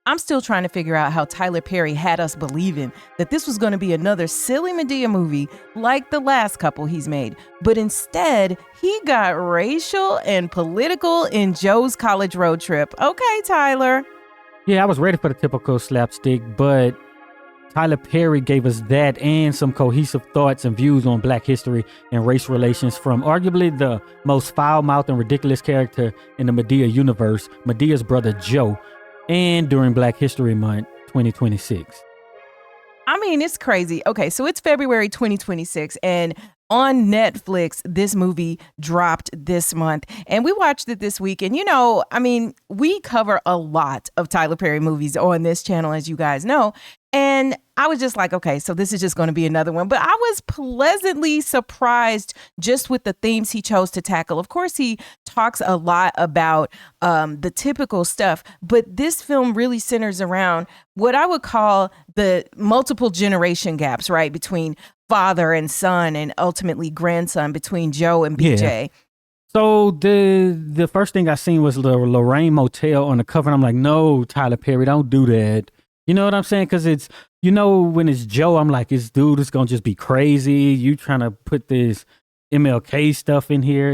I'm still trying to figure out how Tyler Perry had us believing that this was going to be another silly Madea movie like the last couple he's made. But instead, he got racial and political in Joe's College Road Trip. Okay, Tyler. Yeah, I was ready for the typical slapstick, but Tyler Perry gave us that and some cohesive thoughts and views on Black history and race relations from arguably the most foul-mouthed and ridiculous character in the Madea universe, Madea's brother Joe, and during Black History Month 2026. I mean, it's crazy. Okay, so it's February 2026, and on Netflix, this movie dropped this month, and we watched it this week. And, we cover a lot of Tyler Perry movies on this channel, as you guys know. And I was just like, okay, so this is just going to be another one. But I was pleasantly surprised just with the themes he chose to tackle. Of course, he talks a lot about the typical stuff, but this film really centers around what I would call the multiple generation gaps, right? Between father and son and ultimately grandson, between Joe and BJ. Yeah. So the first thing I seen was the Lorraine Motel on the cover. And I'm like, no, Tyler Perry, don't do that. You know what I'm saying? Because it's, when it's Joe, I'm like, this dude is going to just be crazy. You trying to put this MLK stuff in here,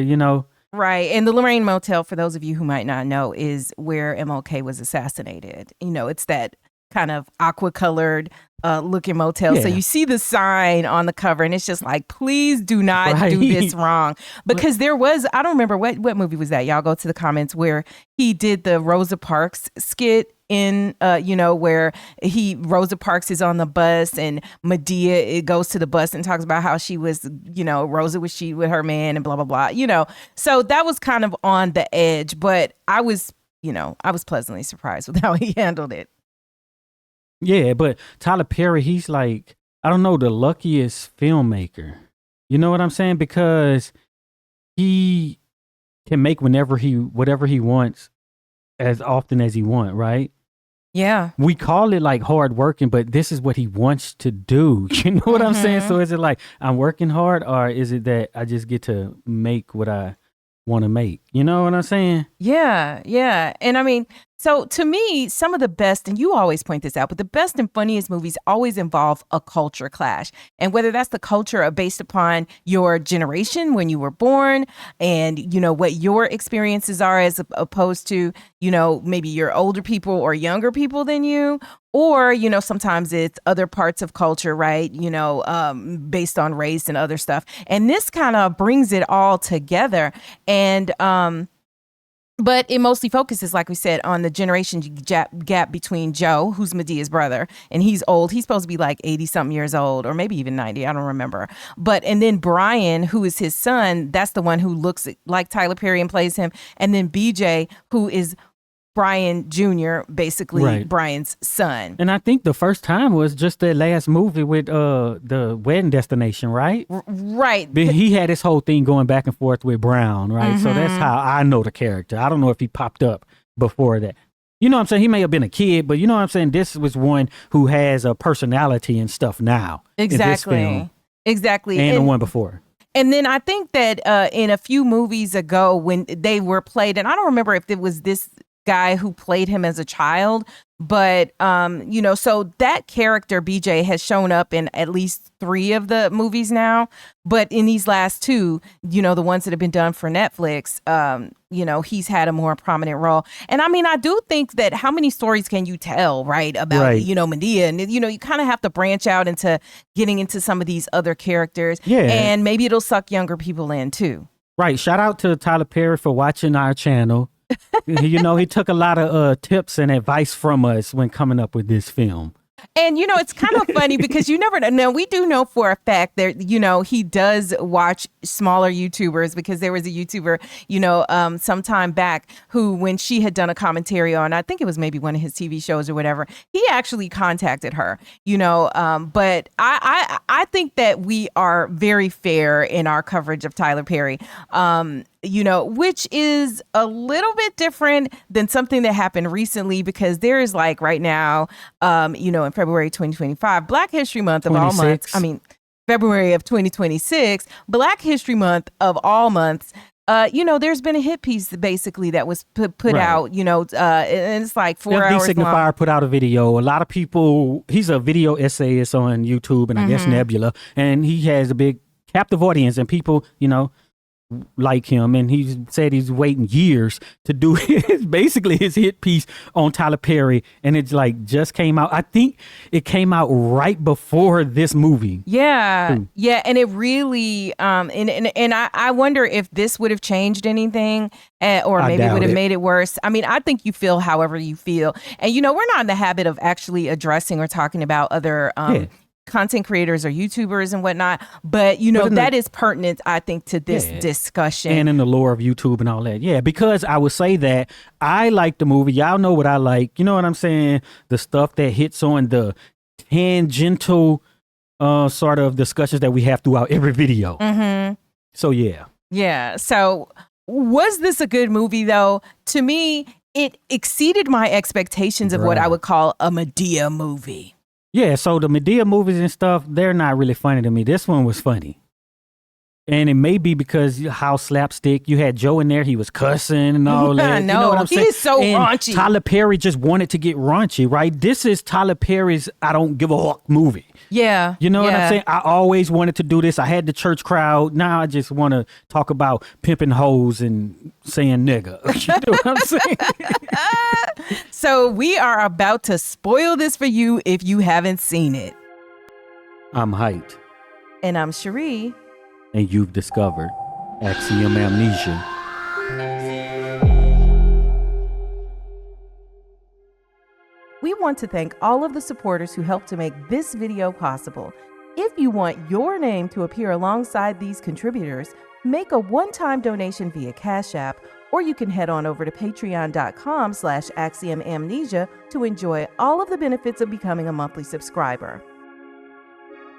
Right. And the Lorraine Motel, for those of you who might not know, is where MLK was assassinated. It's that kind of aqua-colored looking motel. Yeah. So you see the sign on the cover and it's just like, please do not do this wrong. Because there was, I don't remember what movie was that? Y'all go to the comments where he did the Rosa Parks skit in, where Rosa Parks is on the bus and Madea, it goes to the bus and talks about how she was, Rosa was she with her man and blah, blah, blah, So that was kind of on the edge, but I was pleasantly surprised with how he handled it. Yeah, but Tyler Perry, he's like, I don't know, the luckiest filmmaker. You know what I'm saying? Because he can make whatever he wants as often as he wants, right? Yeah. We call it like hard working, but this is what he wants to do. You know what I'm saying? So is it like I'm working hard, or is it that I just get to make what I want to make? You know what I'm saying? Yeah, yeah. And so to me, some of the best, and you always point this out, but the best and funniest movies always involve a culture clash. And whether that's the culture based upon your generation when you were born and, what your experiences are as opposed to, maybe your older people or younger people than you, or, sometimes it's other parts of culture, right? Based on race and other stuff. And this kind of brings it all together. And, but it mostly focuses, like we said, on the generation gap between Joe, who's Madea's brother, and he's old. He's supposed to be like 80-something years old, or maybe even 90. I don't remember. And then Brian, who is his son, that's the one who looks like Tyler Perry and plays him. And then BJ, who is Brian Jr., basically right. Brian's son. And I think the first time was just that last movie with the Wedding Destination, right? Right. But he had this whole thing going back and forth with Brown, right? So that's how I know the character. I don't know if he popped up before that. You know what I'm saying? He may have been a kid, but you know what I'm saying? This was one who has a personality and stuff now. Exactly. In this film. Exactly. And the one before. And then I think that in a few movies ago when they were played, and I don't remember if it was this guy who played him as a child, but so that character BJ has shown up in at least 3 of the movies now, but in these last 2, the ones that have been done for Netflix, he's had a more prominent role. And I do think that how many stories can you tell, right, about Madea, and you kind of have to branch out into getting into some of these other characters, and maybe it'll suck younger people in too. Right. Shout out to Tyler Perry for watching our channel. He took a lot of tips and advice from us when coming up with this film. And, it's kind of funny because you never know. We do know for a fact that, he does watch smaller YouTubers, because there was a YouTuber, sometime back who, when she had done a commentary on, I think it was maybe one of his TV shows or whatever, he actually contacted her, but I think that we are very fair in our coverage of Tyler Perry. Which is a little bit different than something that happened recently, because there is like right now, in February 2025, Black History Month of 26. all months. February of 2026, Black History Month of all months. there's been a hit piece basically that was put Right. out, and it's like 4 FD hours long. Signifier put out a video. A lot of people, he's a video essayist on YouTube and I guess Nebula, and he has a big captive audience and people, like him, and he said he's waiting years to do basically his hit piece on Tyler Perry, and it's like just came out. I think it came out right before this movie. Yeah, and it really, and I wonder if this would have changed anything, or maybe it would have made it worse. I mean, I think you feel however you feel, and we're not in the habit of actually addressing or talking about other content creators or YouTubers and whatnot, but that is pertinent, I think, to this discussion and in the lore of YouTube and all that. Yeah, because I would say that I like the movie. Y'all know what I like. You know what I'm saying? The stuff that hits on the tangential sort of discussions that we have throughout every video. So yeah. So was this a good movie though? To me, it exceeded my expectations of what I would call a Medea movie. Yeah, so the Medea movies and stuff, they're not really funny to me. This one was funny. And it may be because how slapstick, you had Joe in there, he was cussing and all that. I know, you know what I'm saying? He's so and raunchy. Tyler Perry just wanted to get raunchy, right? This is Tyler Perry's I Don't Give a Fuck movie. Yeah. You know what I'm saying? I always wanted to do this. I had the church crowd. Now I just want to talk about pimping hoes and saying nigga. You know what I'm saying? So we are about to spoil this for you if you haven't seen it. I'm Heit. And I'm Cheri. And you've discovered Axiom Amnesia. We want to thank all of the supporters who helped to make this video possible. If you want your name to appear alongside these contributors, make a one-time donation via Cash App, or you can head on over to patreon.com/axiomamnesia to enjoy all of the benefits of becoming a monthly subscriber.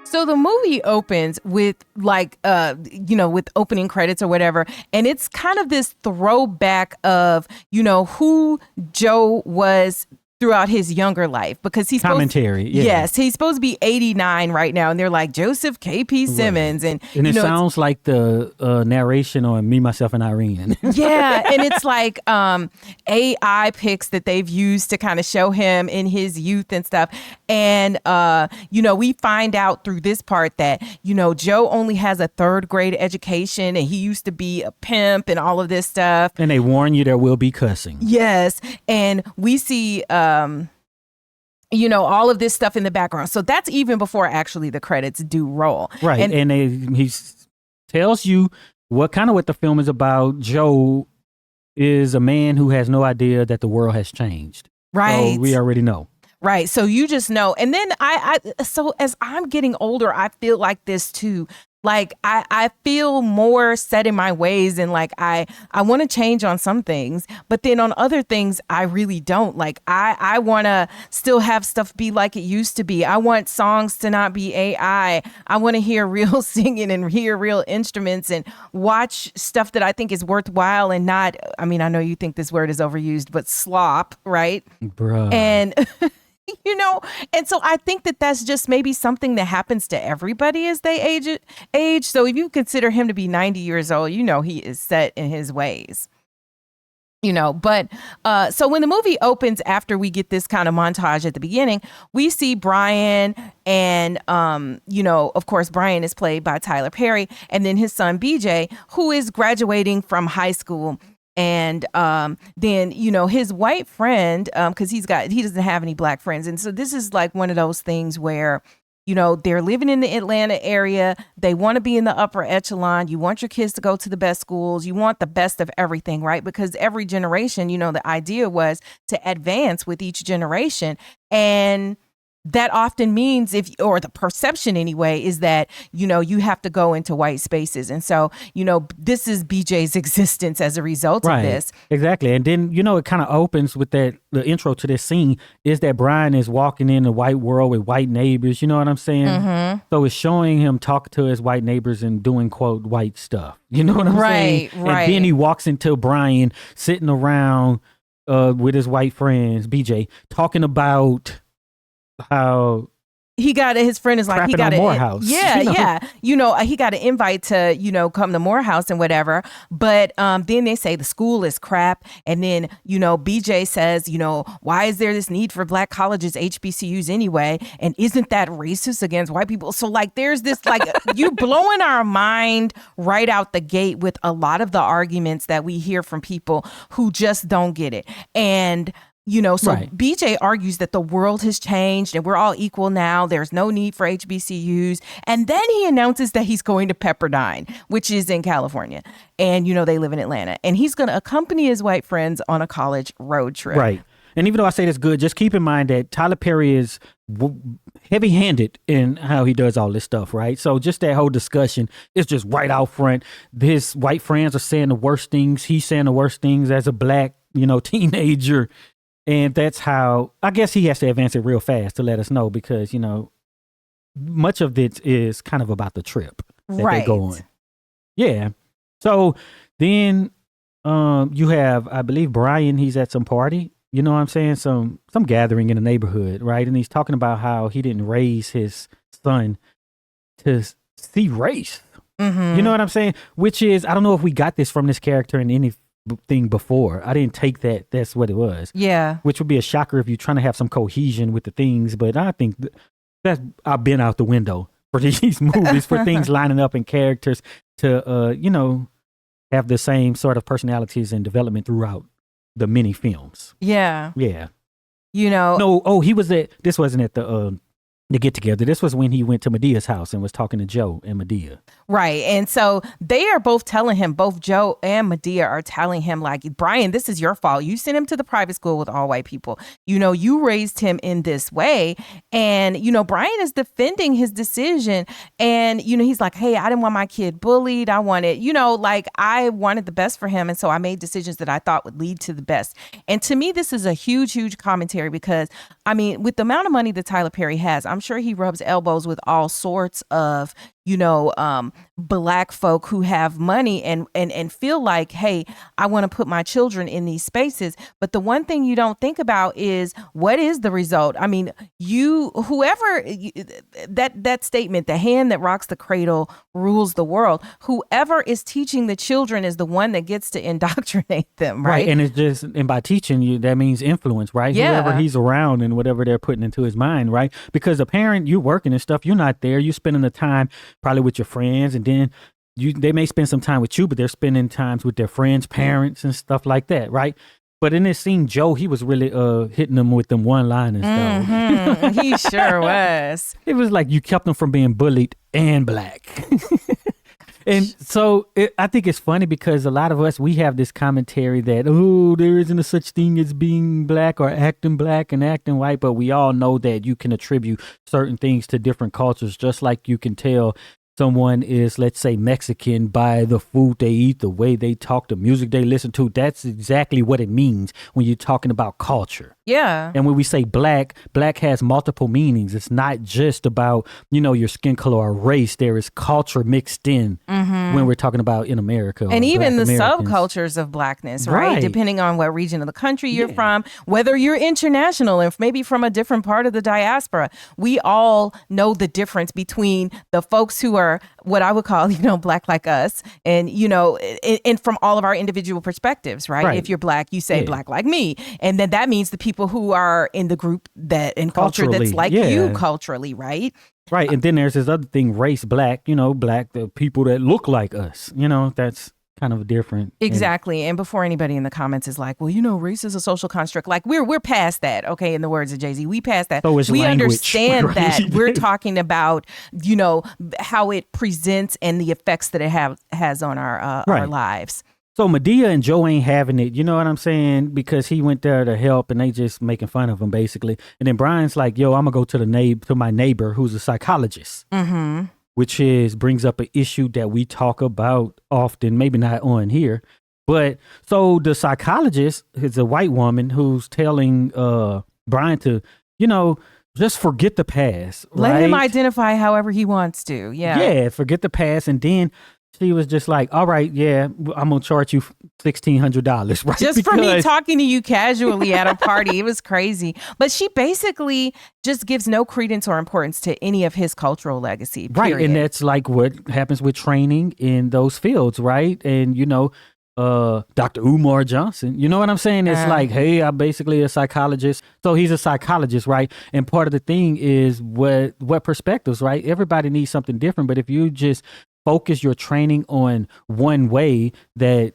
So the movie opens with with opening credits or whatever. And it's kind of this throwback of, who Joe was throughout his younger life, because he's commentary. Yes, he's supposed to be 89 right now, and they're like Joseph K.P. Simmons, and it sounds like the narration on Me, Myself, and Irene. Yeah, and it's like AI pics that they've used to kind of show him in his youth and stuff, and we find out through this part that Joe only has a 3rd grade education, and he used to be a pimp and all of this stuff. And they warn you there will be cussing. Yes, and we see all of this stuff in the background. So that's even before actually the credits do roll. Right. And he tells you what the film is about. Joe is a man who has no idea that the world has changed. Right. So we already know. Right. So you just know. And then so as I'm getting older, I feel like this too. Like I feel more set in my ways, and like I want to change on some things, but then on other things I really don't. Like I want to still have stuff be like it used to be. I want songs to not be AI. I want to hear real singing and hear real instruments and watch stuff that I think is worthwhile and not, I mean, I know you think this word is overused, but slop, right? Bruh. And and so I think that that's just maybe something that happens to everybody as they age. So if you consider him to be 90 years old, he is set in his ways. But so when the movie opens, after we get this kind of montage at the beginning, we see Brian, and of course Brian is played by Tyler Perry, and then his son BJ, who is graduating from high school. And then his white friend, because he doesn't have any black friends, and so this is like one of those things where they're living in the Atlanta area, they want to be in the upper echelon, you want your kids to go to the best schools, you want the best of everything, right? Because every generation, the idea was to advance with each generation, and that often means or the perception anyway, is that, you have to go into white spaces. And so, this is BJ's existence as a result of this. Exactly. And then, it kind of opens with the intro to this scene is that Brian is walking in the white world with white neighbors. You know what I'm saying? Mm-hmm. So it's showing him talking to his white neighbors and doing, quote, white stuff. You know what I'm saying? Right. And then he walks into Brian sitting around with his white friends, BJ, talking about how his friend is like, he Trapping got on Morehouse. Yeah, You know? yeah. He got an invite to, come to Morehouse and whatever. But then they say the school is crap. And then, BJ says, why is there this need for black colleges, HBCUs anyway? And isn't that racist against white people? So like, there's this like, you blowing our mind right out the gate with a lot of the arguments that we hear from people who just don't get it. And Right. BJ argues that the world has changed and we're all equal now. There's no need for HBCUs. And then he announces that he's going to Pepperdine, which is in California. And, they live in Atlanta. And he's going to accompany his white friends on a college road trip. Right. And even though I say that's good, just keep in mind that Tyler Perry is heavy-handed in how he does all this stuff, right? So just that whole discussion is just right out front. His white friends are saying the worst things. He's saying the worst things as a black, teenager. And that's how, I guess he has to advance it real fast to let us know because, much of it is kind of about the trip that they go on. Yeah. So then you have, I believe, Brian, he's at some party, you know what I'm saying? Some gathering in the neighborhood, right? And he's talking about how he didn't raise his son to see race. Mm-hmm. You know what I'm saying? Which is, I don't know if we got this from this character in anything before. I didn't take that's what it was. Yeah. Which would be a shocker if you're trying to have some cohesion with the things, but I think that's I've been out the window for these movies for things lining up in characters to have the same sort of personalities and development throughout the mini films. Yeah. Yeah. He was this wasn't at the get together. This was when he went to Medea's house and was talking to Joe and Medea. Right. And so they are both telling him, both Joe and Medea are telling him like, Brian, this is your fault. You sent him to the private school with all white people. You raised him in this way. And, Brian is defending his decision. And, he's like, hey, I didn't want my kid bullied. I wanted, I wanted the best for him. And so I made decisions that I thought would lead to the best. And to me, this is a huge, huge commentary because, with the amount of money that Tyler Perry has, I'm sure he rubs elbows with all sorts of, black folk who have money and feel like, hey, I want to put my children in these spaces. But the one thing you don't think about is what is the result? That statement, the hand that rocks the cradle rules the world. Whoever is teaching the children is the one that gets to indoctrinate them, right? And it's just, and by teaching you, that means influence, right? Yeah. Whoever he's around and whatever they're putting into his mind, right? Because a parent, you're working and stuff, you're not there. You're spending the time probably with your friends, and then they may spend some time with you, but they're spending times with their friends, parents, and stuff like that, right? But in this scene, Joe, he was really hitting them with them one-liners, though. He sure was. It was like you kept them from being bullied and black. And so I think it's funny because a lot of us, we have this commentary that, there isn't a such thing as being black or acting black and acting white. But we all know that you can attribute certain things to different cultures, just like you can tell someone is, let's say, Mexican by the food they eat, the way they talk, the music they listen to. That's exactly what it means when you're talking about culture. Yeah. And when we say black has multiple meanings. It's not just about, your skin color or race. There is culture mixed in when we're talking about in America. And even the Americans. Subcultures of blackness, right? Depending on what region of the country you're from, whether you're international and maybe from a different part of the diaspora. We all know the difference between the folks who are what I would call, black like us and, and from all of our individual perspectives, right? If you're black, you say black like me. And then that means the people who are in the group that in culture that's like you culturally, right? Right. And then there's this other thing, race, black, black, the people that look like us, that's kind of different. Exactly. And before anybody in the comments is like, well, race is a social construct. Like we're past that. Okay. In the words of Jay-Z, we past that. So we language, understand right? that we're talking about, how it presents and the effects that it has on our lives. So Medea and Joe ain't having it, you know what I'm saying? Because he went there to help and they just making fun of him basically. And then Brian's like, yo, I'm gonna go to my neighbor who's a psychologist. Mm-hmm. Which brings up an issue that we talk about often, maybe not on here. But so the psychologist is a white woman who's telling Brian to, just forget the past. Let him identify however he wants to. Yeah. Yeah, forget the past. And then she was just like, all right, yeah, I'm going to charge you $1,600, right? Just for me talking to you casually at a party. It was crazy. But she basically just gives no credence or importance to any of his cultural legacy. Period. Right. And that's like what happens with training in those fields, right? And, Dr. Umar Johnson, you know what I'm saying? It's like, hey, I'm basically a psychologist. So he's a psychologist, right? And part of the thing is what perspectives, right? Everybody needs something different. But if you just focus your training on one way that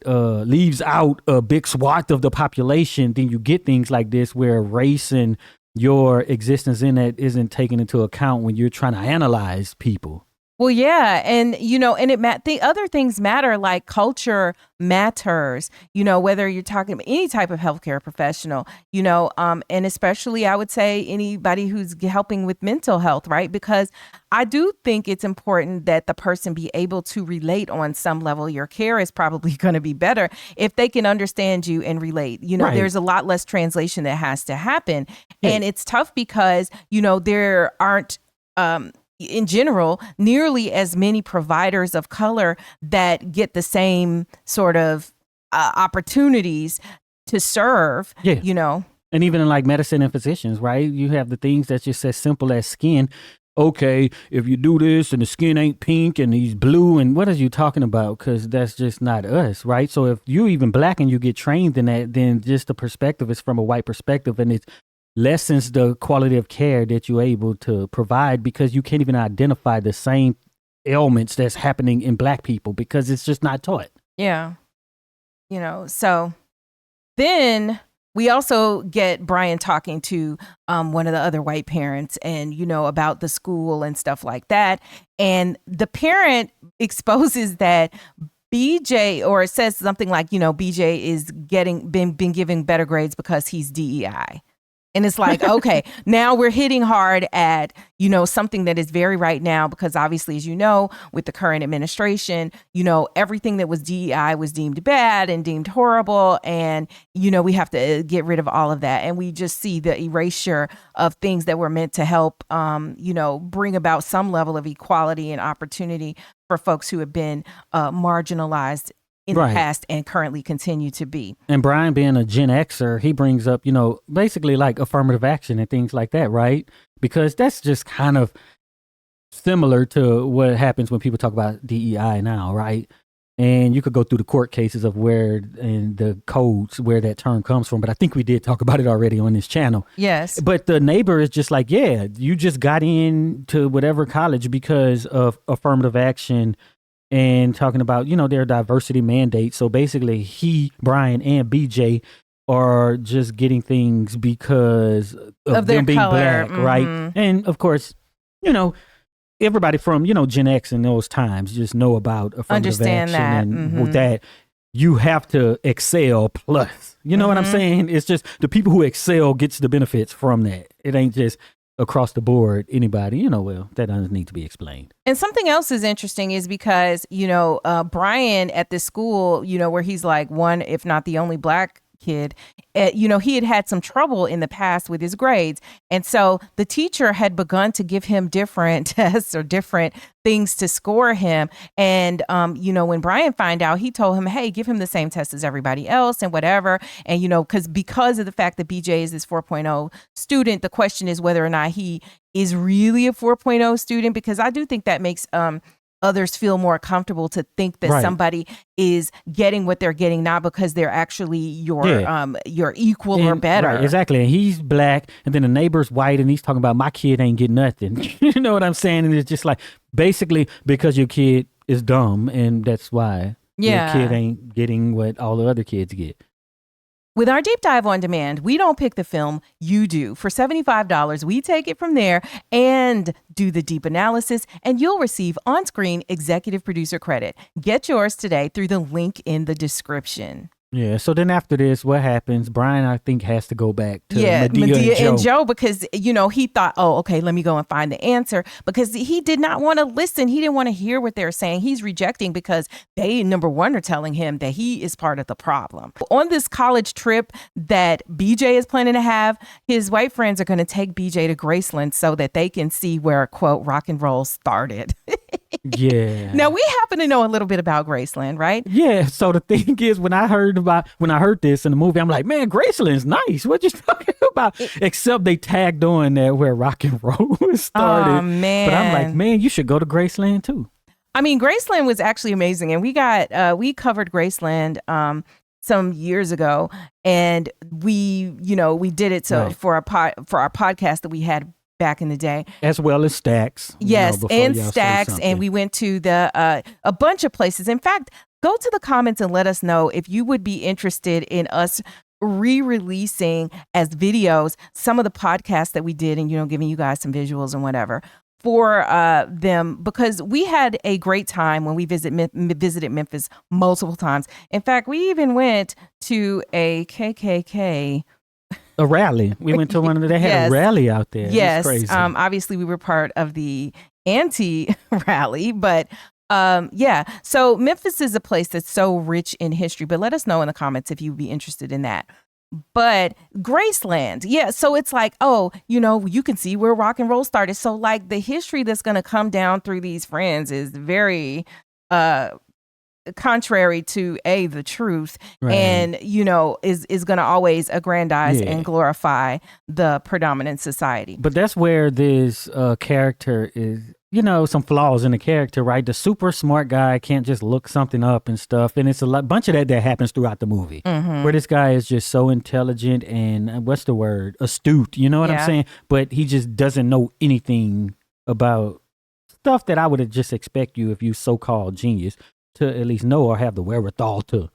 leaves out a big swath of the population, then you get things like this where race and your existence in that isn't taken into account when you're trying to analyze people. Well, yeah. And, the other things matter, like culture matters, whether you're talking about any type of healthcare professional, and especially I would say anybody who's helping with mental health, right? Because I do think it's important that the person be able to relate on some level. Your care is probably going to be better if they can understand you and relate. Right. There's a lot less translation that has to happen. Yeah. And it's tough because, there aren't, in general, nearly as many providers of color that get the same sort of opportunities to serve, And even in like medicine and physicians, right? You have the things that's just as simple as skin. Okay, if you do this and the skin ain't pink and he's blue, and what are you talking about? Because that's just not us, right? So if you even black and you get trained in that, then just the perspective is from a white perspective, and it's lessens the quality of care that you're able to provide because you can't even identify the same ailments that's happening in black people because it's just not taught. Yeah. So then we also get Brian talking to one of the other white parents and, about the school and stuff like that. And the parent exposes that BJ, or it says something like, BJ is been giving better grades because he's DEI. And it's like, okay, now we're hitting hard at, something that is very right now, because obviously, as you know, with the current administration, everything that was DEI was deemed bad and deemed horrible. And, we have to get rid of all of that. And we just see the erasure of things that were meant to help, bring about some level of equality and opportunity for folks who have been marginalized in the past and currently continue to be. And Brian, being a Gen Xer, he brings up, basically like affirmative action and things like that, right? Because that's just kind of similar to what happens when people talk about DEI now, right? And you could go through the court cases of where and the codes where that term comes from. But I think we did talk about it already on this channel. Yes. But the neighbor is just like, yeah, you just got into whatever college because of affirmative action and talking about, their diversity mandate. So basically Brian and BJ are just getting things because of them being color. black, right? And of course, everybody from, Gen X in those times just know about affirmative action. That. And with that, you have to excel plus. You know what I'm saying? It's just the people who excel gets the benefits from that. It ain't just across the board, anybody, that doesn't need to be explained. And something else is interesting is because, Brian at this school, where he's like one, if not the only black kid, he had some trouble in the past with his grades. And so the teacher had begun to give him different tests or different things to score him. And, when Brian found out, he told him, hey, give him the same test as everybody else and whatever. And, because of the fact that BJ is this 4.0 student, the question is whether or not he is really a 4.0 student, because I do think that makes others feel more comfortable to think that somebody is getting what they're getting, not because they're actually your equal or better. Right, exactly. And he's black, and then the neighbor's white, and he's talking about my kid ain't getting nothing. You know what I'm saying? And it's just like basically because your kid is dumb, and that's why your kid ain't getting what all the other kids get. With our deep dive on demand, we don't pick the film, you do. For $75, we take it from there and do the deep analysis, and you'll receive on-screen executive producer credit. Get yours today through the link in the description. Yeah, so then after this, what happens? Brian, I think, has to go back to Medea and Joe because, he thought, oh, okay, let me go and find the answer, because he did not want to listen. He didn't want to hear what they're saying. He's rejecting because they, number one, are telling him that he is part of the problem. On this college trip that BJ is planning to have, his white friends are going to take BJ to Graceland so that they can see where, quote, rock and roll started. Yeah. Now we happen to know a little bit about Graceland, right? Yeah. So the thing is, when I heard this in the movie, I'm like, man, Graceland's nice. What you talking about? Except they tagged on there where rock and roll started. Oh man. But I'm like, man, you should go to Graceland too. I mean, Graceland was actually amazing, and we covered Graceland some years ago, and we did it for our podcast that we had back in the day, as well as Stacks. Yes, and Stacks, and we went to a bunch of places. In fact, go to the comments and let us know if you would be interested in us re-releasing as videos some of the podcasts that we did, and giving you guys some visuals and whatever for them, because we had a great time when we visited Memphis multiple times. In fact, we even went to a KKK rally. We went to one of they had a rally out there. Yes, crazy. Obviously we were part of the anti-rally, but so Memphis is a place that's so rich in history. But let us know in the comments if you'd be interested in that. But Graceland, so it's like, you can see where rock and roll started. So like the history that's going to come down through these friends is very contrary to the truth, right. And is going to always aggrandize and glorify the predominant society. But that's where this character is, some flaws in the character, right? The super smart guy can't just look something up and stuff, and it's a bunch of that happens throughout the movie, where this guy is just so intelligent and what's the word, astute, you know what I'm saying? But he just doesn't know anything about stuff that I would have just expect you, if you so-called genius, to at least know or have the wherewithal to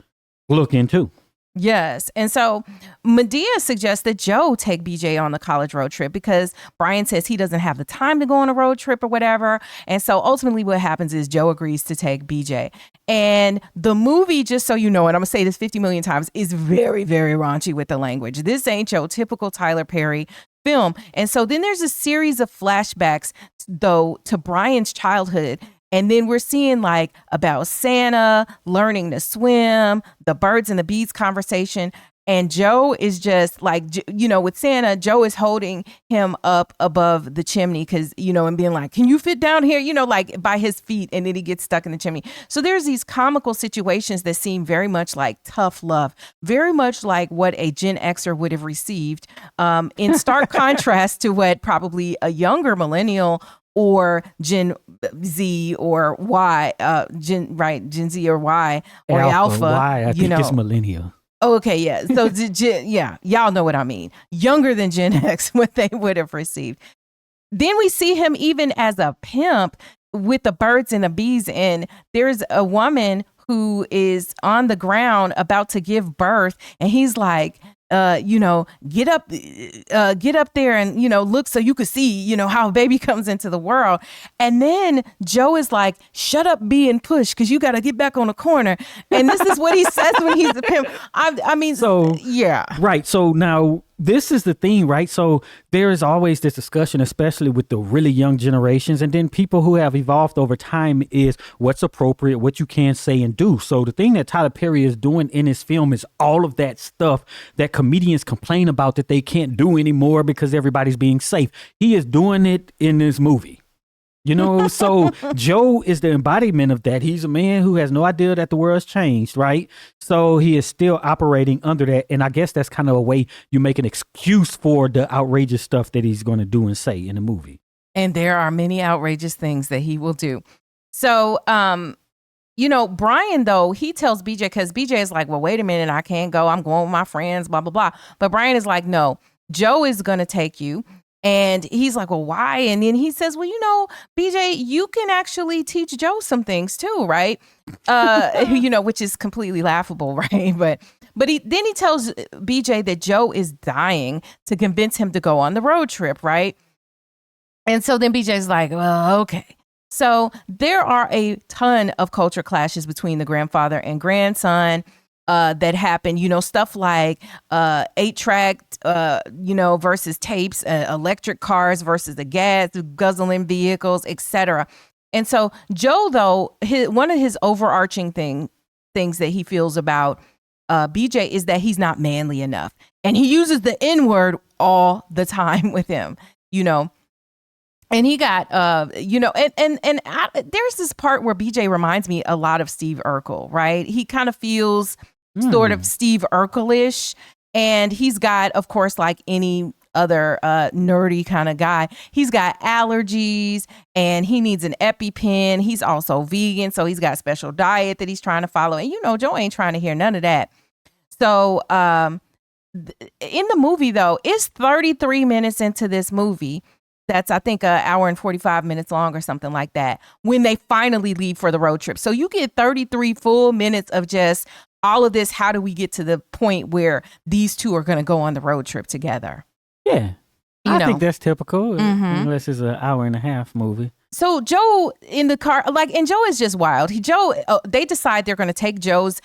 look into. Yes. And so Medea suggests that Joe take BJ on the college road trip because Brian says he doesn't have the time to go on a road trip or whatever. And so ultimately what happens is Joe agrees to take BJ. And the movie, just so you know, and I'm going to say this 50 million times, is very, very raunchy with the language. This ain't your typical Tyler Perry film. And so then there's a series of flashbacks, though, to Brian's childhood. And then we're seeing like about Santa learning to swim, the birds and the bees conversation. And Joe is just like, with Santa, Joe is holding him up above the chimney because, and being like, can you fit down here? Like by his feet. And then he gets stuck in the chimney. So there's these comical situations that seem very much like tough love, very much like what a Gen Xer would have received, in stark contrast to what probably a younger millennial or Gen Z or Y, Gen Z or Y or Alpha. Y, I think it's millennial. Oh, okay, yeah. So, y'all know what I mean. Younger than Gen X, what they would have received. Then we see him even as a pimp with the birds and the bees. And there's a woman who is on the ground about to give birth. And he's like, get up there and, look so you could see, how a baby comes into the world. And then Joe is like, shut up, be and push, because you got to get back on the corner. And this is what he says when he's a pimp. I mean, so yeah. Right. So now this is the thing, right? So there is always this discussion, especially with the really young generations. And then people who have evolved over time is what's appropriate, what you can say and do. So the thing that Tyler Perry is doing in his film is all of that stuff that comedians complain about that they can't do anymore because everybody's being safe. He is doing it in this movie. So Joe is the embodiment of that. He's a man who has no idea that the world's changed, right? So he is still operating under that. And I guess that's kind of a way you make an excuse for the outrageous stuff that he's going to do and say in the movie. And there are many outrageous things that he will do. So, Brian, though, he tells BJ, because BJ is like, well, wait a minute, I can't go. I'm going with my friends, blah, blah, blah. But Brian is like, no, Joe is going to take you. And he's like, well, why? And then he says, well, BJ, you can actually teach Joe some things too, right? Which is completely laughable, right? But he tells BJ that Joe is dying to convince him to go on the road trip, right? And so then BJ's like, well, okay. So there are a ton of culture clashes between the grandfather and grandson. That happened, stuff like 8-track, versus tapes, electric cars versus the gas, guzzling vehicles, etc. And so Joe, though, one of his overarching things that he feels about BJ is that he's not manly enough. And he uses the N-word all the time with him, And he got, there's this part where BJ reminds me a lot of Steve Urkel, right? He kind of feels sort of Steve Urkel-ish. And he's got, of course, like any other nerdy kind of guy, he's got allergies and he needs an EpiPen. He's also vegan, so he's got a special diet that he's trying to follow. And Joe ain't trying to hear none of that. So in the movie, though, it's 33 minutes into this movie. That's, I think, an hour and 45 minutes long or something like that when they finally leave for the road trip. So you get 33 full minutes of just all of this. How do we get to the point where these two are going to go on the road trip together? Yeah. I think that's typical, unless it's an hour and a half movie. So Joe in the car, and Joe is just wild. They decide they're going to take Joe's,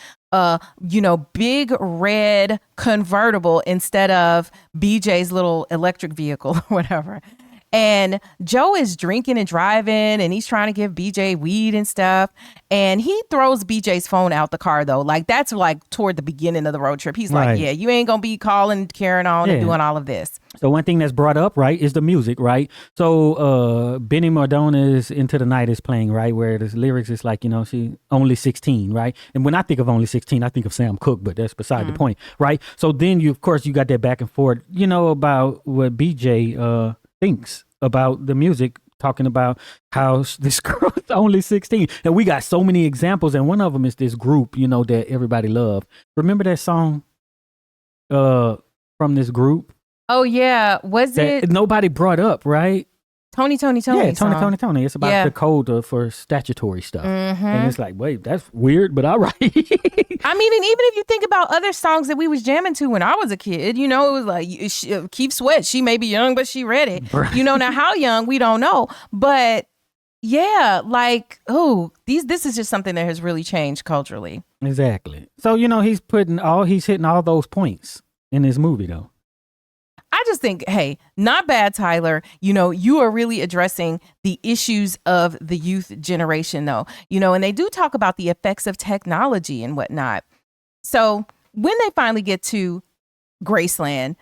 big red convertible instead of BJ's little electric vehicle or whatever. And Joe is drinking and driving, and he's trying to give BJ weed and stuff. And he throws BJ's phone out the car, though. That's toward the beginning of the road trip. He's like, yeah, you ain't going to be calling, carrying on and doing all of this. So one thing that's brought up, right, is the music, right? So Benny Mardona's Into the Night is playing, right, where the lyrics is like, she only 16, right? And when I think of only 16, I think of Sam Cooke, but that's beside the point, right? So then you got that back and forth, about what BJ thinks about the music, talking about how this girl is only 16. And we got so many examples, and one of them is this group, that everybody loved. Remember that song from this group? Oh, yeah. Was it? Nobody brought up, right? Tony. Yeah, Tony. It's about the code for statutory stuff. And it's like, wait, that's weird, but all right. I mean, and even if you think about other songs that we was jamming to when I was a kid, it was like, Keep Sweat. She may be young, but she read it. Right. Now how young, we don't know. But yeah, this is just something that has really changed culturally. Exactly. So, he's hitting all those points in this movie, though. I just think, hey, not bad, Tyler. You are really addressing the issues of the youth generation, though. And they do talk about the effects of technology and whatnot. So when they finally get to Graceland,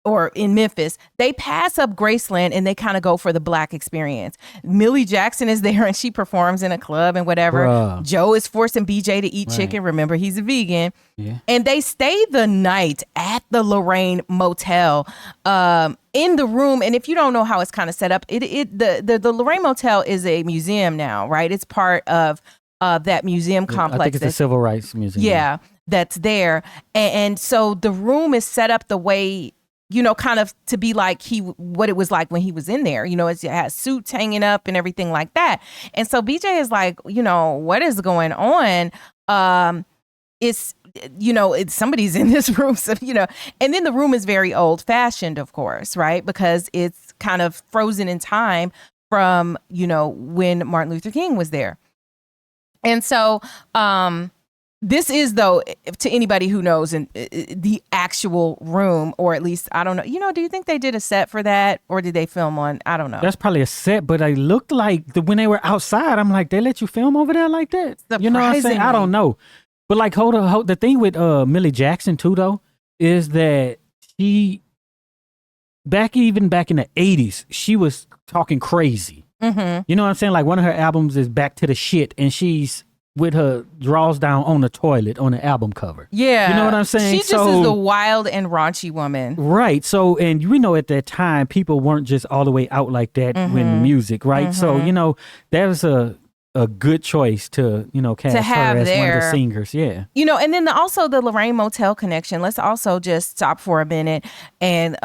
or in Memphis, they pass up Graceland and they kind of go for the Black experience. Millie Jackson is there and she performs in a club and whatever. Bruh. Joe is forcing BJ to eat chicken. Remember, he's a vegan. Yeah. And they stay the night at the Lorraine Motel in the room. And if you don't know how it's kind of set up, the Lorraine Motel is a museum now, right? It's part of that museum complex. I think it's a civil rights museum. Yeah, that's there. And so the room is set up the way, kind of to be like what it was like when he was in there. It has suits hanging up and everything like that. And so BJ is like, what is going on? It's somebody's in this room. So, and then the room is very old fashioned, of course, right? Because it's kind of frozen in time from, when Martin Luther King was there. And so, this is, though, to anybody who knows, the actual room, or at least, I don't know. Do you think they did a set for that, or did they film on? I don't know. That's probably a set, but it looked like when they were outside, I'm like, they let you film over there like that? You know what I'm saying? I don't know. But hold the thing with Millie Jackson, too, though, is that she, back in the 80s, she was talking crazy. Mm-hmm. You know what I'm saying? Like, one of her albums is Back to the Shit, and she's with her drawers down on the toilet on the album cover. Yeah. You know what I'm saying? She just is the wild and raunchy woman. Right. So, and at that time, people weren't just all the way out like that with music, right? Mm-hmm. So, that was a good choice to, cast her as one of the singers. Yeah. And then also the Lorraine Motel connection. Let's also just stop for a minute and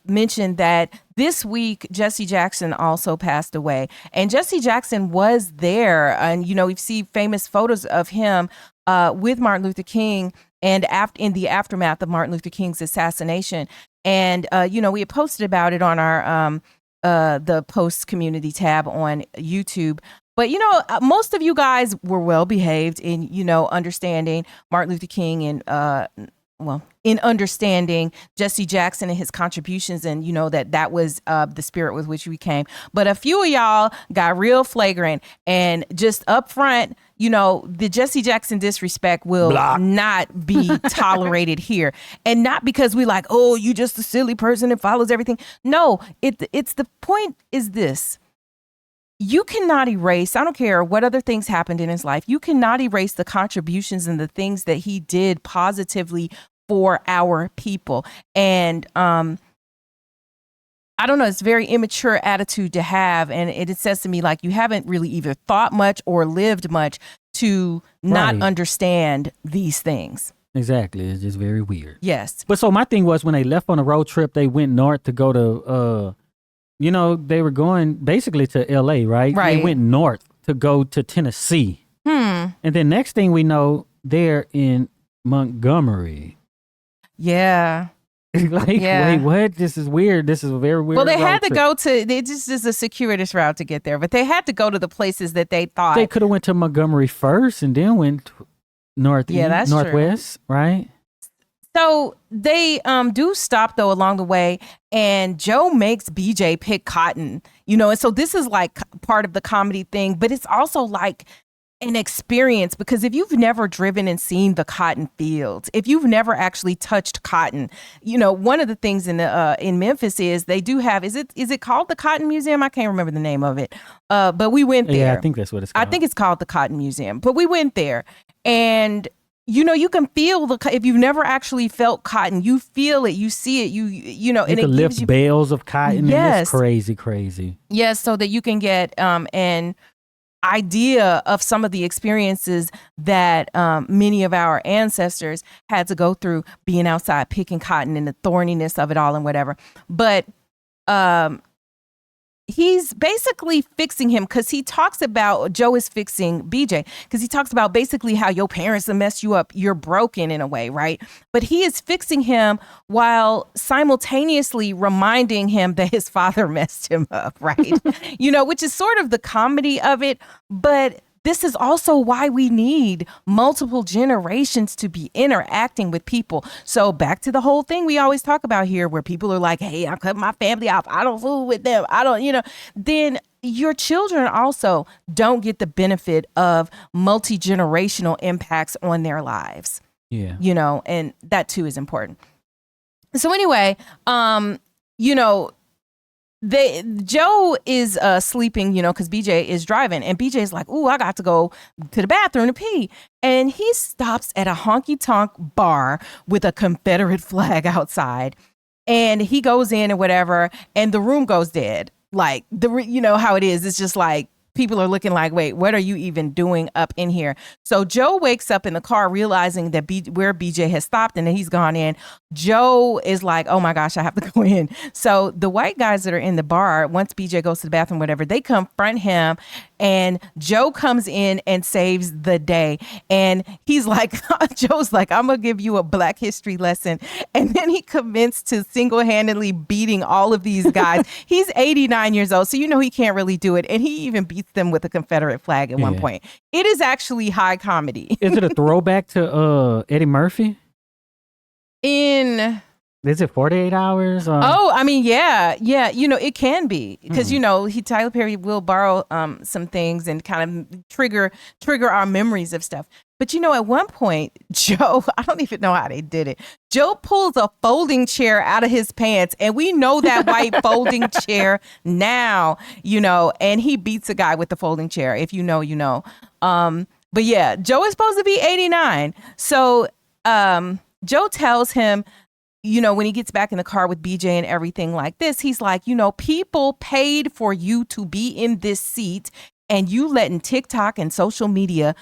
mention that this week, Jesse Jackson also passed away. And Jesse Jackson was there. And, we've seen famous photos of him with Martin Luther King and in the aftermath of Martin Luther King's assassination. And, we had posted about it on our the post community tab on YouTube. But, most of you guys were well behaved in, understanding Martin Luther King and, in understanding Jesse Jackson and his contributions, and that was the spirit with which we came. But a few of y'all got real flagrant, and just up front, the Jesse Jackson disrespect will not be tolerated here. And not because we like, oh, you just a silly person that follows everything. No, it's the point is this. you cannot erase, I don't care what other things happened in his life, you cannot erase the contributions and the things that he did positively for our people. And I don't know, it's a very immature attitude to have. And it says to me, like, you haven't really either thought much or lived much to not understand these things. Exactly. It's just very weird. Yes. But so my thing was, when they left on a road trip, they went north to go to, they were going basically to LA, right? Right. They went north to go to Tennessee. And then next thing we know, they're in Montgomery. Yeah. Wait, what? This is weird. This is a very weird. Well, they had to trip. go to, it just is a circuitous route to get there, but they had to go to the places that they thought. They could have went to Montgomery first and then went northwest, right? So they do stop though along the way, and Joe makes BJ pick cotton, and so this is like part of the comedy thing, but it's also like an experience, because if you've never driven and seen the cotton fields, if you've never actually touched cotton, one of the things in Memphis is they do have, is it called the Cotton Museum? I can't remember the name of it. But we went there. Yeah, I think that's what it's called. I think it's called the Cotton Museum, but we went there, and you can feel if you've never actually felt cotton, you feel it, you see it, you and it lift bales of cotton. Yes. And it's crazy. Yes, so that you can get an idea of some of the experiences that many of our ancestors had to go through being outside picking cotton and the thorniness of it all and whatever. But he's basically fixing him, because he talks about, Joe is fixing BJ because he talks about basically how your parents have messed you up. You're broken in a way, right? But he is fixing him while simultaneously reminding him that his father messed him up, right? Which is sort of the comedy of it. But this is also why we need multiple generations to be interacting with people. So back to the whole thing we always talk about here, where people are like, hey, I'm cutting my family off. I don't fool with them. I don't, then your children also don't get the benefit of multi-generational impacts on their lives. Yeah. And that too is important. So anyway, Joe is sleeping, because BJ is driving, and BJ is like, ooh, I got to go to the bathroom to pee. And he stops at a honky-tonk bar with a Confederate flag outside, and he goes in and whatever, and the room goes dead. Like, how it is. It's just like, people are looking like, wait, what are you even doing up in here? So Joe wakes up in the car realizing that where BJ has stopped and that he's gone in. Joe is like, oh my gosh, I have to go in. So the white guys that are in the bar, once BJ goes to the bathroom, whatever, they confront him, and Joe comes in and saves the day. And he's like, Joe's like, I'm going to give you a Black history lesson. And then he commits to single-handedly beating all of these guys. He's 89 years old, so he can't really do it. And he even beats them with a Confederate flag at one point. It is actually high comedy. Is it a throwback to Eddie Murphy? Is it 48 Hours? Oh, I mean, yeah. It can be, because Tyler Perry will borrow some things and kind of trigger our memories of stuff. But at one point, Joe, I don't even know how they did it. Joe pulls a folding chair out of his pants, and we know that white folding chair now, and he beats a guy with the folding chair. If you know, you know. But yeah, Joe is supposed to be 89. So Joe tells him, when he gets back in the car with BJ and everything like this, he's like, people paid for you to be in this seat, and you letting TikTok and social media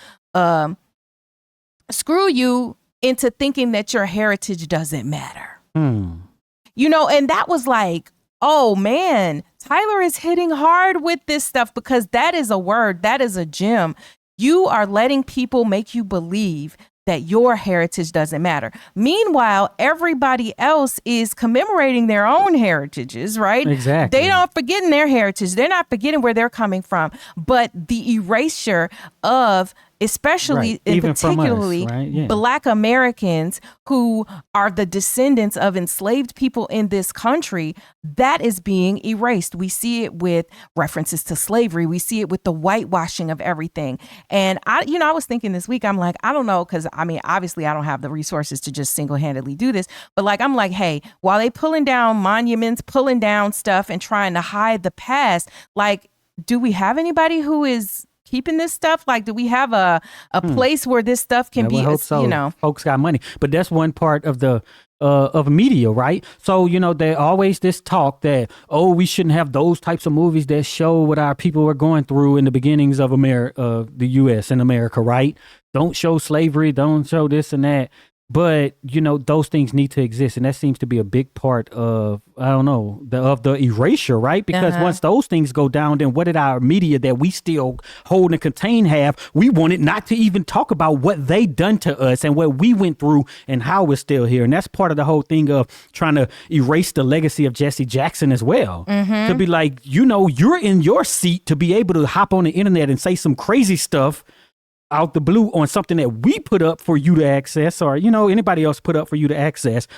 screw you into thinking that your heritage doesn't matter. And that was like, oh man, Tyler is hitting hard with this stuff, because that is a word, that is a gem. You are letting people make you believe that your heritage doesn't matter. Meanwhile, everybody else is commemorating their own heritages, right? Exactly. They don't forgetting their heritage. They're not forgetting where they're coming from. But the erasure of, especially and particularly Black Americans who are the descendants of enslaved people in this country, that is being erased. We see it with references to slavery. We see it with the whitewashing of everything. And I was thinking this week, I'm like, I don't know, because I mean, obviously I don't have the resources to just single-handedly do this, but like, I'm like, hey, while they pulling down monuments, pulling down stuff and trying to hide the past, like, do we have anybody who is keeping this stuff? Like, do we have a place where this stuff can be, hope so. you know? Folks got money. But that's one part of the of media, right? So, you know, there always this talk that, oh, we shouldn't have those types of movies that show what our people were going through in the beginnings of America, the U.S. and America, right? Don't show slavery, don't show this and that. But, you know, those things need to exist. And that seems to be a big part of, I don't know, of the erasure, right? Because once those things go down, then what did our media that we still hold and contain have? We wanted not to even talk about what they done to us and what we went through and how we're still here. And that's part of the whole thing of trying to erase the legacy of Jesse Jackson as well. To be like, you know, you're in your seat to be able to hop on the internet and say some crazy stuff out the blue on something that we put up for you to access, or, you know, anybody else put up for you to access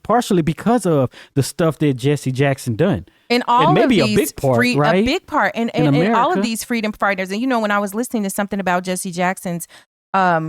partially because of the stuff that Jesse Jackson done. And all maybe of these a big part, right? A big part. And all of these freedom fighters. And, you know, when I was listening to something about Jesse Jackson's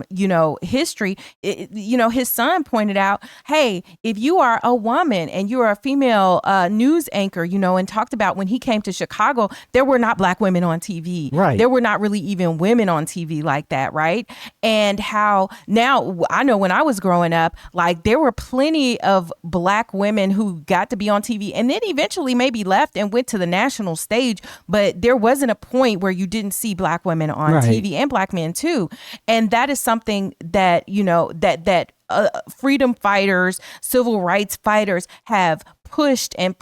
you know, history, you know, his son pointed out, hey, if you are a woman and you're a female news anchor, you know, and talked about when he came to Chicago, there were not black women on TV. Right. There were not really even women on TV like that. Right. And how now I know when I was growing up, like there were plenty of black women who got to be on TV and then eventually maybe left and went to the national stage. But there wasn't a point where you didn't see black women on TV and black men, too. And that is something that, you know, that freedom fighters, civil rights fighters have pushed and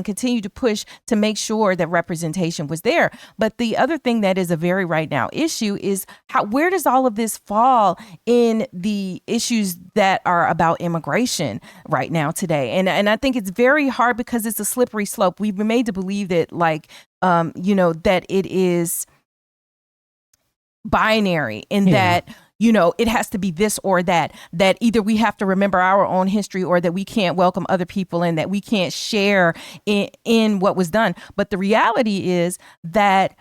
continue to push to make sure that representation was there. But the other thing that is a very right now issue is where does all of this fall in the issues that are about immigration right now today? And I think it's very hard because it's a slippery slope. We've been made to believe that, like, you know, that it is binary in that, you know, it has to be this or that either we have to remember our own history or that we can't welcome other people and that we can't share in what was done. But the reality is that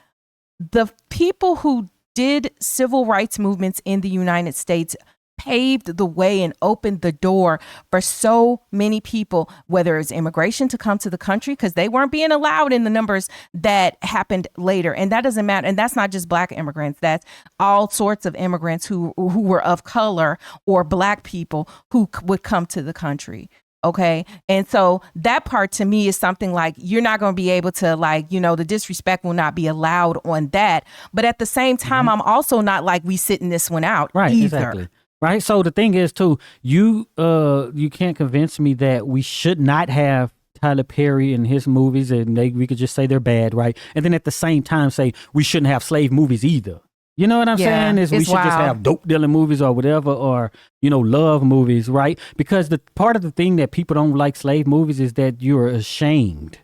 the people who did civil rights movements in the United States paved the way and opened the door for so many people, whether it's immigration to come to the country, because they weren't being allowed in the numbers that happened later. And that doesn't matter. And that's not just black immigrants. That's all sorts of immigrants who were of color or black people who would come to the country. Okay. And so that part to me is something like you're not going to be able to, like, you know, the disrespect will not be allowed on that. But at the same time, I'm also not like we sitting this one out either. Exactly. Right. So the thing is, too, you can't convince me that we should not have Tyler Perry and his movies and we could just say they're bad. Right. And then at the same time say we shouldn't have slave movies either. You know what I'm saying? Is we should just have dope dealing movies or whatever, or, you know, love movies. Right. Because the part of the thing that people don't like slave movies is that you're ashamed.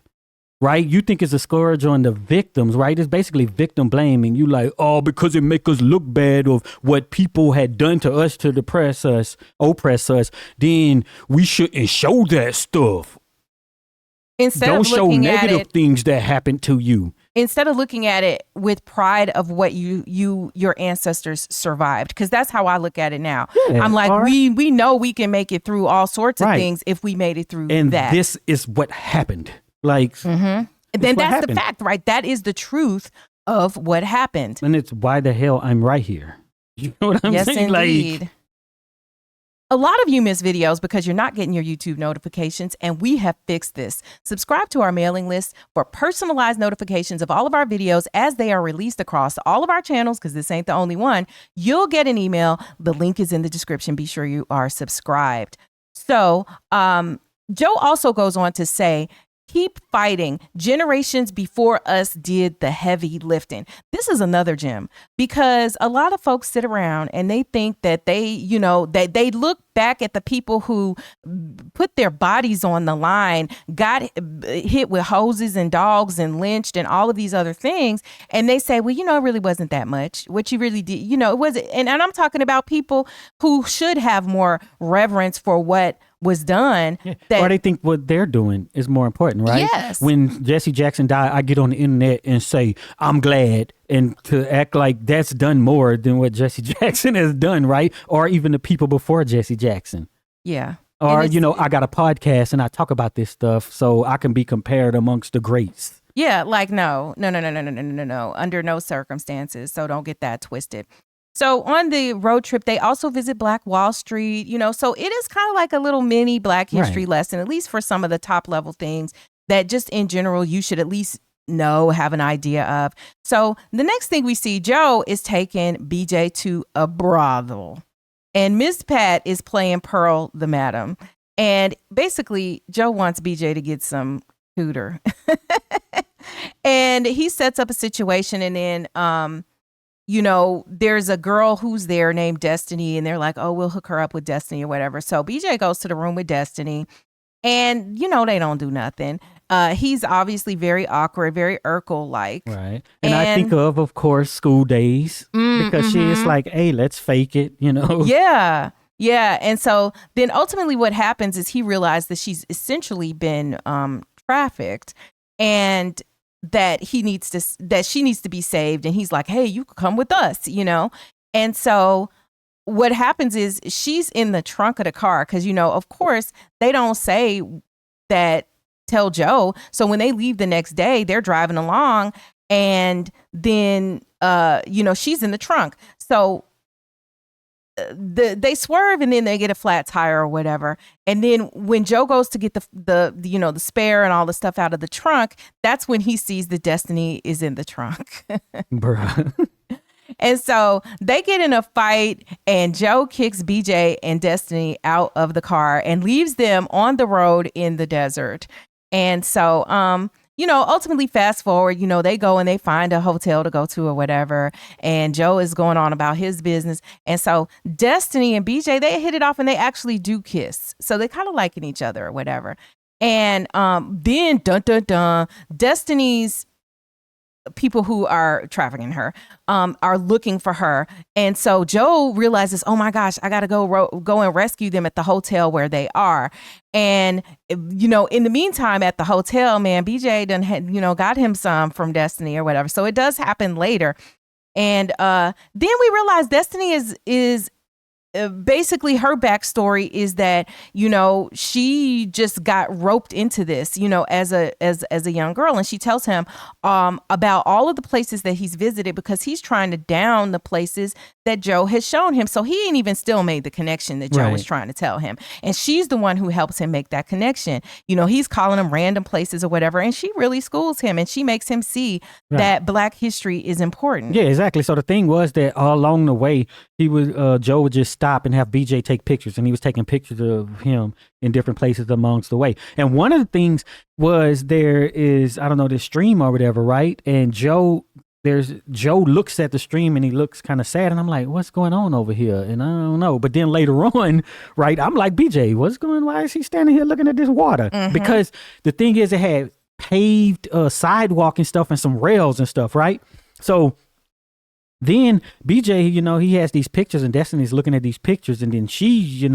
Right? You think it's a scourge on the victims, right? It's basically victim blaming. You like, oh, because it make us look bad of what people had done to us to oppress us, then we shouldn't show that stuff. Don't show negative things that happened to you. Instead of looking at it with pride of what your ancestors survived, because that's how I look at it now. Yeah, I'm like, we know we can make it through all sorts of things if we made it through that. And this is what happened. Like, then that's the fact, right? That is the truth of what happened. And it's why the hell I'm right here. You know what I'm saying? Yes, indeed. Like, a lot of you miss videos because you're not getting your YouTube notifications, and we have fixed this. Subscribe to our mailing list for personalized notifications of all of our videos as they are released across all of our channels, because this ain't the only one. You'll get an email. The link is in the description. Be sure you are subscribed. So Joe also goes on to say, keep fighting. Generations before us did the heavy lifting. This is another gem, because a lot of folks sit around and they think that they look back at the people who put their bodies on the line, got hit with hoses and dogs and lynched and all of these other things. And they say, well, it really wasn't that much. What you really did, it wasn't. And I'm talking about people who should have more reverence for what was done. Or they think what they're doing is more important, right? Yes. When Jesse Jackson died, I get on the internet and say, I'm glad, and to act like that's done more than what Jesse Jackson has done, right? Or even the people before Jesse Jackson. Yeah. Or, I got a podcast and I talk about this stuff so I can be compared amongst the greats. Yeah, like no, no, no, no, no, no, no, no, no, under no circumstances. So don't get that twisted. So on the road trip, they also visit Black Wall Street, so it is kind of like a little mini Black history Right. lesson, at least for some of the top level things that just in general you should at least know, have an idea of. So the next thing we see, Joe is taking BJ to a brothel, and Miss Pat is playing Pearl the Madam. And basically, Joe wants BJ to get some hooter. And he sets up a situation, and then there's a girl who's there named Destiny, and they're like, oh, we'll hook her up with Destiny or whatever. So BJ goes to the room with Destiny, and they don't do nothing. He's obviously very awkward, very Urkel-like. Right. And I think of course, School Days, because she is like, hey, let's fake it, Yeah. Yeah. And so then ultimately what happens is he realized that she's essentially been trafficked, and that she needs to be saved. And he's like, hey, you could come with us, And so what happens is she's in the trunk of the car because, of course, they don't say that, tell Joe. So when they leave the next day, they're driving along, and then, she's in the trunk. So they swerve, and then they get a flat tire or whatever. And then when Joe goes to get the spare and all the stuff out of the trunk, that's when he sees that Destiny is in the trunk. Bruh. And so they get in a fight, and Joe kicks BJ and Destiny out of the car and leaves them on the road in the desert. And so, ultimately fast forward, they go and they find a hotel to go to or whatever. And Joe is going on about his business. And so Destiny and BJ, they hit it off, and they actually do kiss. So they kind of liking each other or whatever. And then Destiny's people who are trafficking her are looking for her. And so Joe realizes, oh my gosh, I gotta go and rescue them at the hotel where they are. And in the meantime at the hotel, man, BJ done got him some from Destiny or whatever. So it does happen later. And then we realize Destiny is basically her backstory is that she just got roped into this as a young girl, and she tells him about all of the places that he's visited because he's trying to down the places that Joe has shown him. So he ain't even still made the connection that Joe was trying to tell him, and she's the one who helps him make that connection. He's calling him random places or whatever, and she really schools him, and she makes him see that Black history is important. Yeah, exactly. So the thing was that all along the way, Joe would just stop and have BJ take pictures, and he was taking pictures of him in different places amongst the way. And one of the things was there is, I don't know, this stream or whatever, right? And Joe looks at the stream and he looks kind of sad, and I'm like, what's going on over here? And I don't know. But then later on, right, I'm like, BJ, why is he standing here looking at this water? Because the thing is, it had paved sidewalk and stuff and some rails and stuff, right? So then BJ, he has these pictures, and Destiny's looking at these pictures, and then she,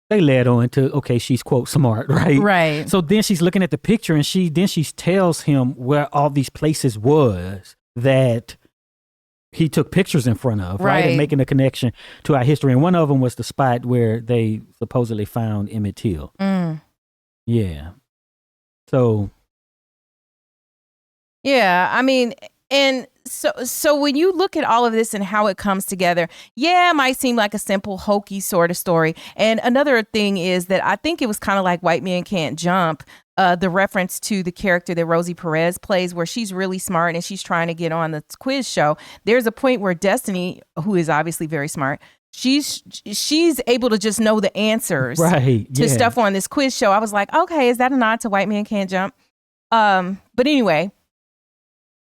they led on to, okay, she's quote smart, right? Right. So then she's looking at the picture, and she tells him where all these places was that he took pictures in front of, right? And making a connection to our history. And one of them was the spot where they supposedly found Emmett Till. Yeah. So. Yeah, I mean, and so when you look at all of this and how it comes together, yeah, it might seem like a simple, hokey sort of story. And another thing is that I think it was kind of like White Men Can't Jump, the reference to the character that Rosie Perez plays, where she's really smart and she's trying to get on the quiz show. There's a point where Destiny, who is obviously very smart, she's able to just know the answers to stuff on this quiz show. I was like, okay, is that a nod to White Men Can't Jump? But anyway.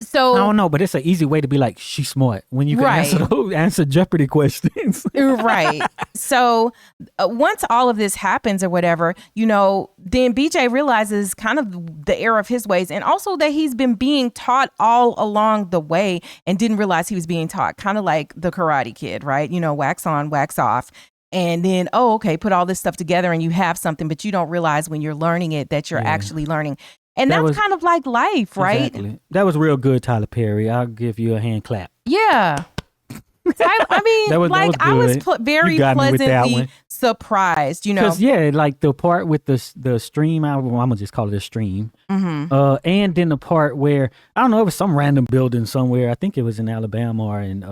So I don't know, but it's an easy way to be like, she's smart when you can answer Jeopardy questions. Right. So once all of this happens or whatever, then BJ realizes kind of the error of his ways, and also that he's been being taught all along the way and didn't realize he was being taught, kind of like the Karate Kid, right? Wax on, wax off. And then, okay, put all this stuff together and you have something, but you don't realize when you're learning it that you're actually learning. And that's kind of like life, right? Exactly. That was real good, Tyler Perry. I'll give you a hand clap. Yeah. I mean, That was I was good. very You got me with that pleasantly one. surprised, you know. Because like the part with the stream album, I'm gonna just call it a stream. And then the part where I don't know, it was some random building somewhere. I think it was in Alabama or in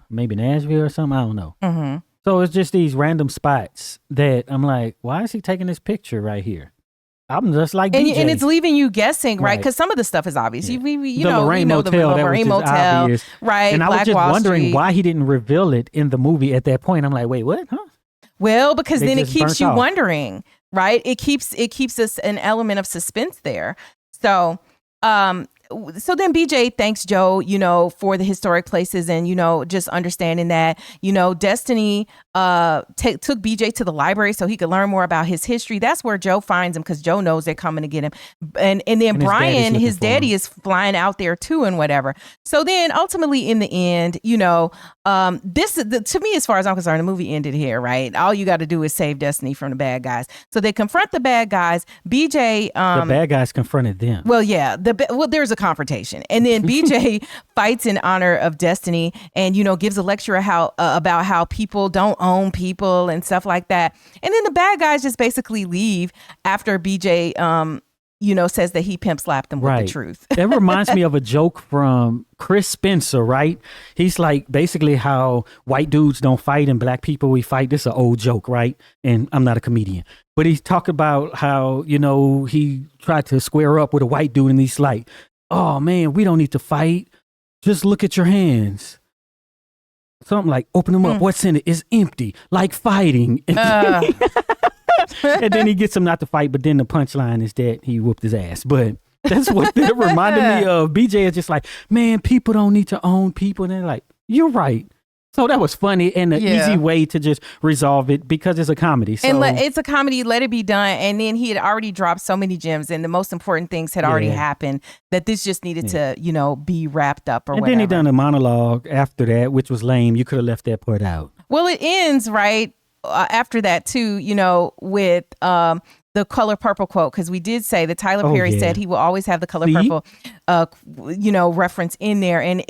maybe Nashville or something. I don't know. So it's just these random spots that I'm like, why is he taking this picture right here? I'm just like DJ. And it's leaving you guessing, right? Because some of the stuff is obvious. You the know, Lorraine the Motel, that Lorraine was just Motel, obvious. right? And I Black was just Wall wondering Street. why he didn't reveal it in the movie at that point. I'm like, wait, what? Huh? Well, because They then it just keeps burnt you off. wondering, right? It keeps us an element of suspense there. So, so then BJ thanks Joe, you know, for the historic places and, you know, just understanding that, you know, Destiny took BJ to the library so he could learn more about his history. That's where Joe finds him because Joe knows they're coming to get him. And then Brian, his daddy is flying out there too and whatever. So then ultimately in the end, you know, this is to me, as far as I'm concerned, the movie ended here, right? All you got to do is save Destiny from the bad guys. So they confront the bad guys. BJ, the bad guys confronted them. Well, yeah, there's a confrontation, and then BJ fights in honor of Destiny, and you know gives a lecture about how people don't own people and stuff like that. And then the bad guys just basically leave after BJ, you know, says that he pimp slapped them with the truth. That reminds me of a joke from Chris Spencer, right? He's like basically how white dudes don't fight and black people we fight. This is an old joke, right? And I'm not a comedian. But he's talking about how, you know, he tried to square up with a white dude and he's like, oh man, we don't need to fight. Just look at your hands. Something like, open them up. What's in it? It's empty, like fighting. And then he gets him not to fight, but then the punchline is that he whooped his ass. But that's what that reminded me of. BJ is just like, man, people don't need to own people. And they're like, you're right. So that was funny and an easy way to just resolve it because it's a comedy. So. And it's a comedy, let it be done. And then he had already dropped so many gems and the most important things had already happened that this just needed to, you know, be wrapped up or whatever. And then he done a monologue after that, which was lame. You could have left that part out. Well, it ends, right, after that too, you know, with the color purple quote, because we did say that Tyler Perry said he will always have the color purple, you know, reference in there, and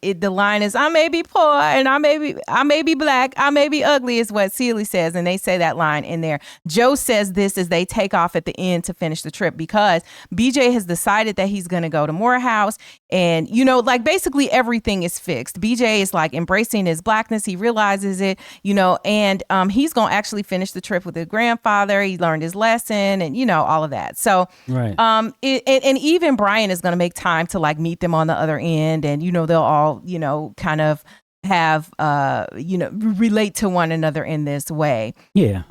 the line is, "I may be poor and I may be black, I may be ugly," is what Celie says, and they say that line in there. Joe says this as they take off at the end to finish the trip because BJ has decided that he's going to go to Morehouse, and you know, like basically everything is fixed. BJ is like embracing his blackness, he realizes it, you know, and he's going to actually finish the trip with his grandfather. He learned his lesson. And you know all of that. So, and even Brian is going to make time to like meet them on the other end, and you know they'll all you know kind of have you know relate to one another in this way. Yeah.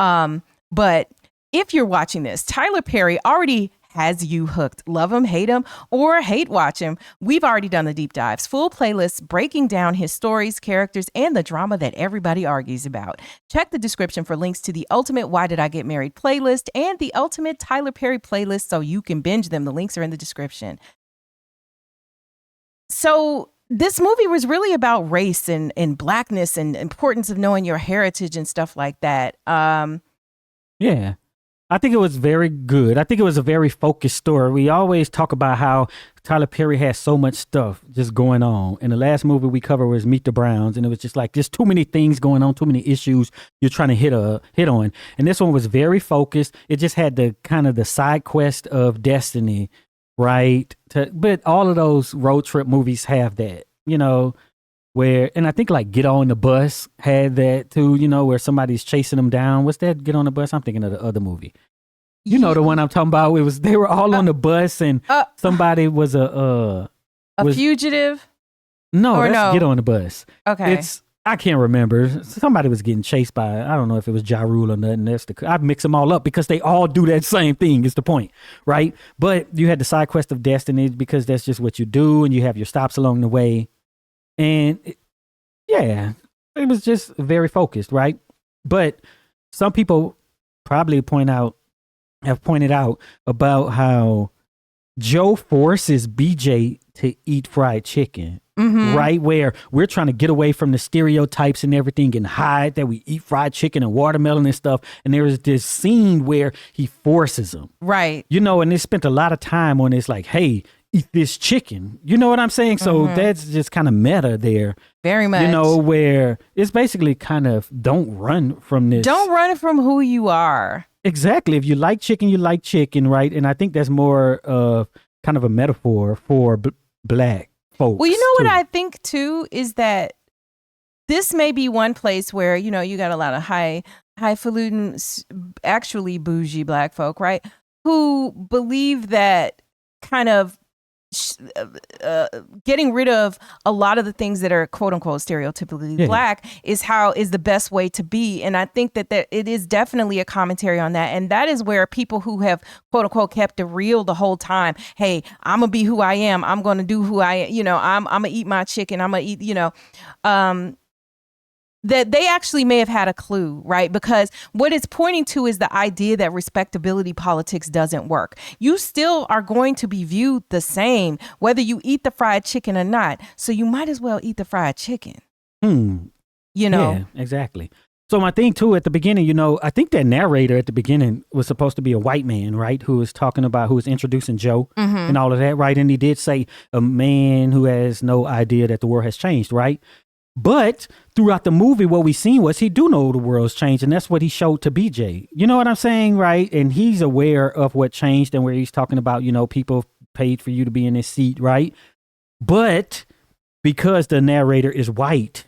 But if you're watching this, Tyler Perry already has you hooked. Love him, hate him, or hate watch him. We've already done the deep dives, full playlists breaking down his stories, characters, and the drama that everybody argues about. Check the description for links to the ultimate Why Did I Get Married playlist and the ultimate Tyler Perry playlist so you can binge them. The links are in the description. So this movie was really about race and blackness and importance of knowing your heritage and stuff like that. Yeah. I think it was very good. I think it was a very focused story. We always talk about how Tyler Perry has so much stuff just going on. And the last movie we covered was Meet the Browns. And it was just like, there's too many things going on, too many issues you're trying to hit on. And this one was very focused. It just had the kind of the side quest of Destiny, right? But all of those road trip movies have that, you know, where, and I think like Get On the Bus had that too, you know, where somebody's chasing them down. What's that? Get On the Bus? I'm thinking of the other movie. You know the one I'm talking about. It was, they were all on the bus and somebody was a fugitive. No, that's Get On the Bus. Okay. I can't remember. Somebody was getting chased by, I don't know if it was Ja Rule or nothing. I mix them all up because they all do that same thing is the point, right? But you had the side quest of Destiny because that's just what you do and you have your stops along the way. And it was just very focused, right? But some people probably have pointed out about how Joe forces BJ to eat fried chicken, right? Where we're trying to get away from the stereotypes and everything and hide that we eat fried chicken and watermelon and stuff. And there is this scene where he forces them. Right. You know, and they spent a lot of time on this like, hey, eat this chicken. You know what I'm saying? So that's just kind of meta there. Very much. You know, where it's basically kind of don't run from this. Don't run from who you are. Exactly. If you like chicken, you like chicken, right? And I think that's more of kind of a metaphor for black folks. Well, you know what I think too is that this may be one place where, you know, you got a lot of highfalutin, actually bougie black folk, right? Who believe that kind of getting rid of a lot of the things that are quote unquote stereotypically black is the best way to be. And I think that it is definitely a commentary on that. And that is where people who have quote unquote kept it real the whole time. Hey, I'm gonna be who I am. I'm gonna do who I am. You know, I'm gonna eat my chicken. I'm gonna eat, you know, that they actually may have had a clue, right? Because what it's pointing to is the idea that respectability politics doesn't work. You still are going to be viewed the same, whether you eat the fried chicken or not. So you might as well eat the fried chicken. You know? Yeah, exactly. So my thing too, at the beginning, you know, I think that narrator at the beginning was supposed to be a white man, right? Who was introducing Joe and all of that, right? And he did say a man who has no idea that the world has changed, right? But throughout the movie, what we seen was he do know the world's changed, and that's what he showed to BJ. You know what I'm saying, right? And he's aware of what changed and where he's talking about, you know, people paid for you to be in this seat, right? But because the narrator is white,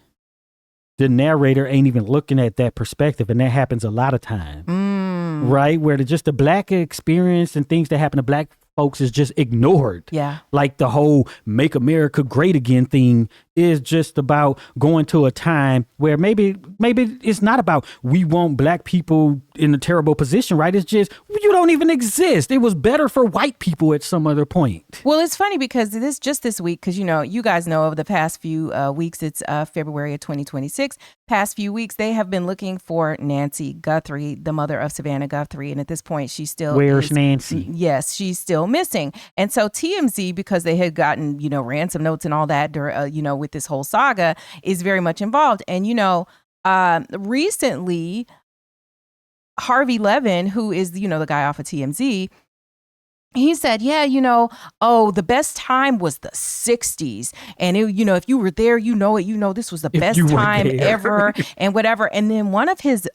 the narrator ain't even looking at that perspective, and that happens a lot of time, right? Where just the black experience and things that happen to black folks is just ignored. Yeah. Like the whole Make America Great Again thing is just about going to a time where maybe it's not about we want black people in a terrible position, right? It's just you don't even exist. It was better for white people at some other point. Well, it's funny because this week, because you know, you guys know over the past few weeks, it's February of 2026. Past few weeks, they have been looking for Nancy Guthrie, the mother of Savannah Guthrie, and at this point, she still Where's Nancy? Yes, she's still missing. And so TMZ, because they had gotten, you know, ransom notes and all that, you know, with this whole saga, is very much involved. And, you know, recently, Harvey Levin, who is, you know, the guy off of TMZ, he said, yeah, you know, the best time was the 60s. And, you know, if you were there, you know, this was the best time ever and whatever. And then one of his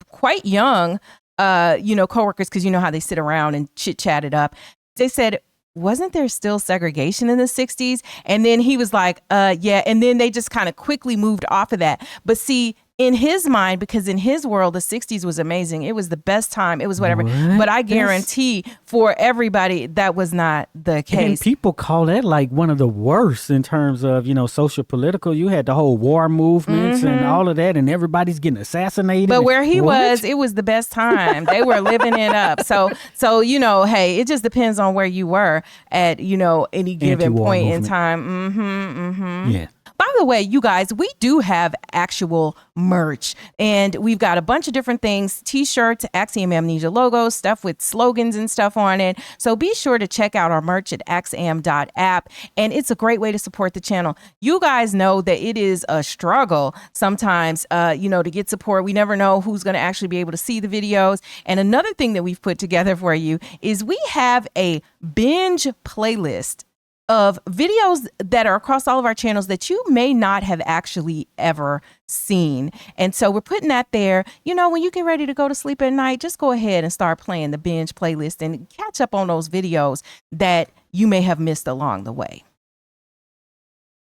quite young, you know, coworkers, because you know how they sit around and chit chat it up, they said, wasn't there still segregation in the 60s? And then he was like, yeah. And then they just kind of quickly moved off of that. But see, in his mind, because in his world, the 60s was amazing. It was the best time. It was whatever. What? But I guarantee for everybody, that was not the case. And people call that like one of the worst in terms of, you know, social political. You had the whole war movements and all of that, and everybody's getting assassinated. But where he was, it was the best time. They were living it up. So, you know, hey, it just depends on where you were at, you know, any given point in time. Yeah. By the way, you guys, we do have actual merch, and we've got a bunch of different things, t-shirts, Axiom Amnesia logos, stuff with slogans and stuff on it. So be sure to check out our merch at axiom.app, and it's a great way to support the channel. You guys know that it is a struggle sometimes, you know, to get support. We never know who's going to actually be able to see the videos. And another thing that we've put together for you is we have a binge playlist of videos that are across all of our channels that you may not have actually ever seen. And so we're putting that there. You know, when you get ready to go to sleep at night, just go ahead and start playing the binge playlist and catch up on those videos that you may have missed along the way.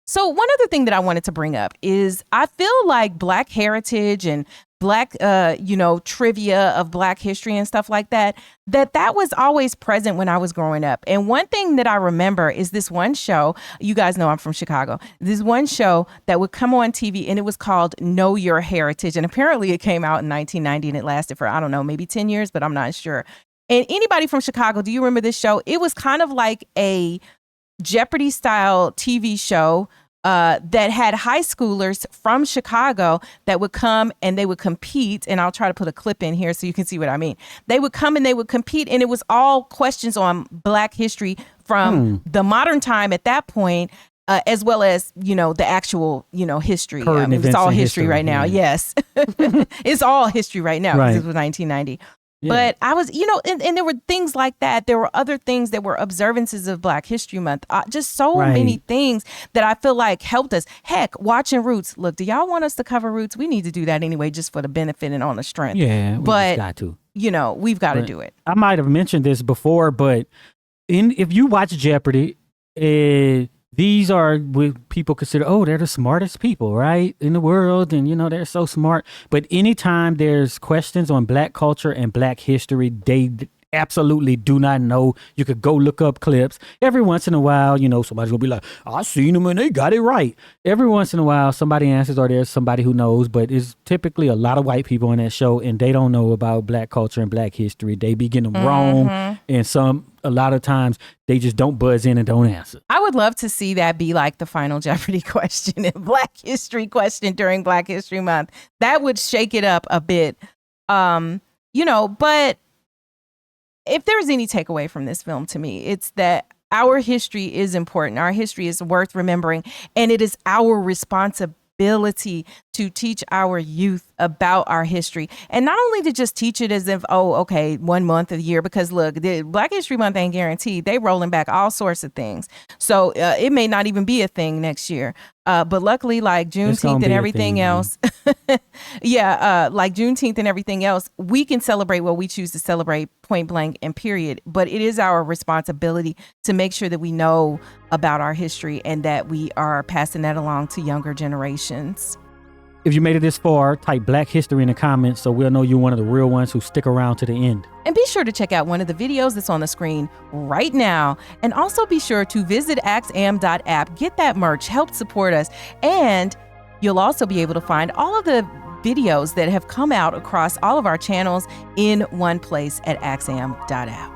So one other thing that I wanted to bring up is I feel like Black heritage and Black, you know, trivia of Black history and stuff like that was always present when I was growing up. And one thing that I remember is this one show, you guys know I'm from Chicago, this one show that would come on TV, and it was called Know Your Heritage. And apparently it came out in 1990 and it lasted for, I don't know, maybe 10 years, but I'm not sure. And anybody from Chicago, do you remember this show? It was kind of like a Jeopardy style TV show that had high schoolers from Chicago that would come and they would compete. And I'll try to put a clip in here so you can see what I mean. They would come and they would compete, and it was all questions on Black history from the modern time at that point, as well as, you know, the actual, you know, history. It's all history right now. Yes. It's all history right now. Right. This was 1990. But I was, and there were things like that. There were other things that were observances of Black History Month. Just so many things that I feel like helped us. Heck, watching Roots. Look, do y'all want us to cover Roots? We need to do that anyway, just for the benefit and on the strength. Yeah, we got to. We've got to do it. I might have mentioned this before, but if you watch Jeopardy, these are what people consider, they're the smartest people, right, in the world. And, they're so smart. But anytime there's questions on Black culture and Black history, they absolutely do not know. You could go look up clips. Every once in a while, somebody's going to be like, I seen them and they got it right. Every once in a while, somebody answers or there's somebody who knows. But it's typically a lot of white people on that show and they don't know about Black culture and Black history. They be getting them wrong. And a lot of times they just don't buzz in and don't answer. I would love to see that be like the final Jeopardy question and Black history question during Black History Month. That would shake it up a bit. But if there's any takeaway from this film to me, it's that our history is important. Our history is worth remembering, and it is our responsibility to teach our youth about our history, and not only to just teach it as if, 1 month of the year, because look, the Black History Month ain't guaranteed. They rolling back all sorts of things. So it may not even be a thing next year. But luckily, like Juneteenth and everything else, like Juneteenth and everything else, we can celebrate what we choose to celebrate, point blank and period. But it is our responsibility to make sure that we know about our history and that we are passing that along to younger generations. If you made it this far, type Black History in the comments so we'll know you're one of the real ones who stick around to the end. And be sure to check out one of the videos that's on the screen right now. And also be sure to visit axiom.app, get that merch, help support us. And you'll also be able to find all of the videos that have come out across all of our channels in one place at axiom.app.